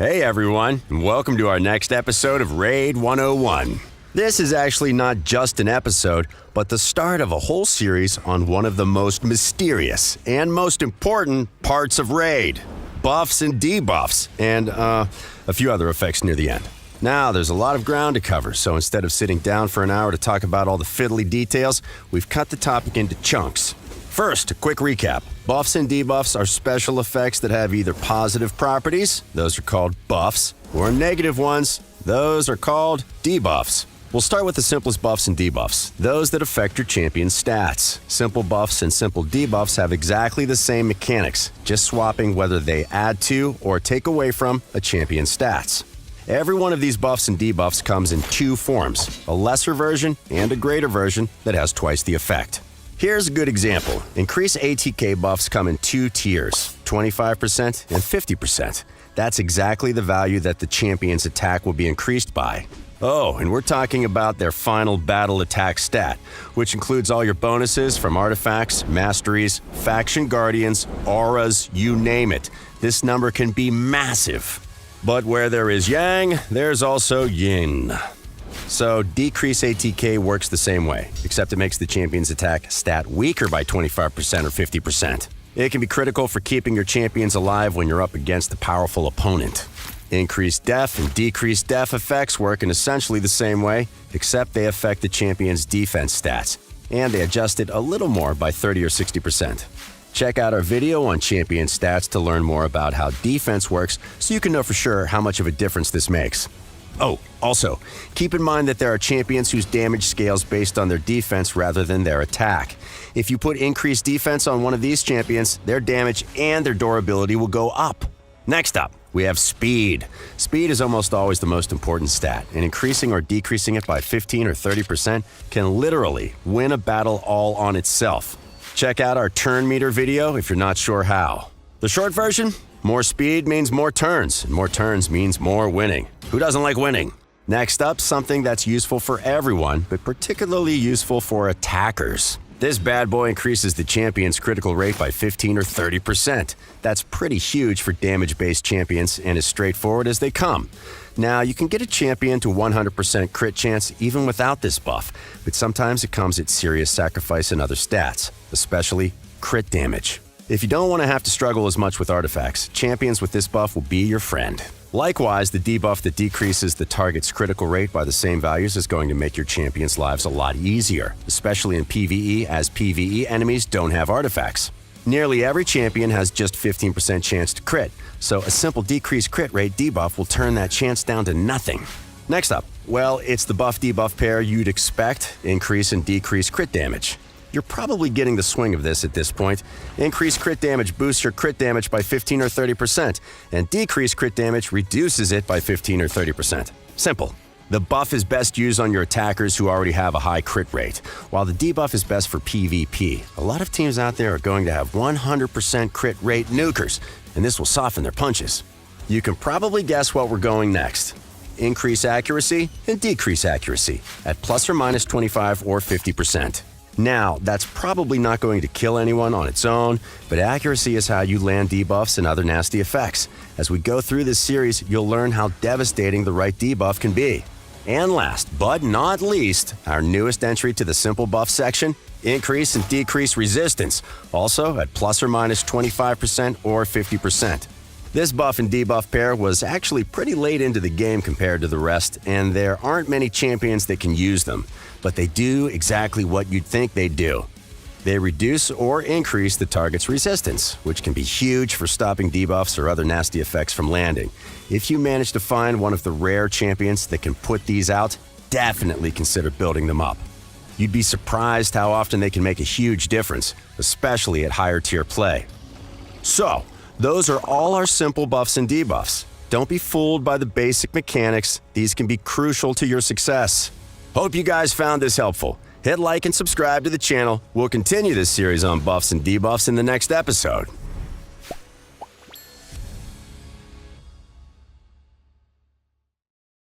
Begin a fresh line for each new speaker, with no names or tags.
Hey everyone, and welcome to our next episode of Raid 101. This is actually not just an episode, but the start of a whole series on one of the most mysterious and most important parts of Raid. Buffs and debuffs, and a few other effects near the end. Now, there's a lot of ground to cover, so instead of sitting down for an hour to talk about all the fiddly details, we've cut the topic into chunks. First, a quick recap. Buffs and debuffs are special effects that have either positive properties, those are called buffs, or negative ones, those are called debuffs. We'll start with the simplest buffs and debuffs, those that affect your champion's stats. Simple buffs and simple debuffs have exactly the same mechanics, just swapping whether they add to or take away from a champion's stats. Every one of these buffs and debuffs comes in two forms, a lesser version and a greater version that has twice the effect. Here's a good example. Increased ATK buffs come in two tiers, 25% and 50%. That's exactly the value that the champion's attack will be increased by. Oh, and we're talking about their final battle attack stat, which includes all your bonuses from artifacts, masteries, faction guardians, auras, you name it. This number can be massive. But where there is yang, there's also yin. So decrease ATK works the same way, except it makes the champion's attack stat weaker by 25% or 50%. It can be critical for keeping your champions alive when you're up against a powerful opponent. Increased def and decreased def effects work in essentially the same way, except they affect the champion's defense stats, and they adjust it a little more by 30 or 60%. Check out our video on champion stats to learn more about how defense works so you can know for sure how much of a difference this makes. Oh, also, keep in mind that there are champions whose damage scales based on their defense rather than their attack. If you put increased defense on one of these champions, their damage and their durability will go up. Next up, we have speed. Speed is almost always the most important stat, and increasing or decreasing it by 15 or 30% can literally win a battle all on itself. Check out our turn meter video if you're not sure how. The short version? More speed means more turns, and more turns means more winning. Who doesn't like winning? Next up, something that's useful for everyone, but particularly useful for attackers. This bad boy increases the champion's critical rate by 15 or 30%. That's pretty huge for damage-based champions and as straightforward as they come. Now, you can get a champion to 100% crit chance even without this buff, but sometimes it comes at serious sacrifice in other stats, especially crit damage. If you don't want to have to struggle as much with artifacts, champions with this buff will be your friend. Likewise, the debuff that decreases the target's critical rate by the same values is going to make your champion's lives a lot easier, especially in PvE, as PvE enemies don't have artifacts. Nearly every champion has just 15% chance to crit, so a simple decreased crit rate debuff will turn that chance down to nothing. Next up, well, it's the buff-debuff pair you'd expect, increase and decrease crit damage. You're probably getting the swing of this at this point. Increased crit damage boosts your crit damage by 15 or 30%, and decreased crit damage reduces it by 15 or 30%. Simple. The buff is best used on your attackers who already have a high crit rate, while the debuff is best for PvP. A lot of teams out there are going to have 100% crit rate nukers, and this will soften their punches. You can probably guess what we're going next. Increase accuracy and decrease accuracy at plus or minus 25 or 50%. Now, that's probably not going to kill anyone on its own, but accuracy is how you land debuffs and other nasty effects. As we go through this series, you'll learn how devastating the right debuff can be. And last, but not least, our newest entry to the simple buff section, increase and decrease resistance, also at plus or minus 25% or 50%. This buff and debuff pair was actually pretty late into the game compared to the rest, and there aren't many champions that can use them, but they do exactly what you'd think they'd do. They reduce or increase the target's resistance, which can be huge for stopping debuffs or other nasty effects from landing. If you manage to find one of the rare champions that can put these out, definitely consider building them up. You'd be surprised how often they can make a huge difference, especially at higher tier play. So, those are all our simple buffs and debuffs. Don't be fooled by the basic mechanics. These can be crucial to your success. Hope you guys found this helpful. Hit like and subscribe to the channel. We'll continue this series on buffs and debuffs in the next episode.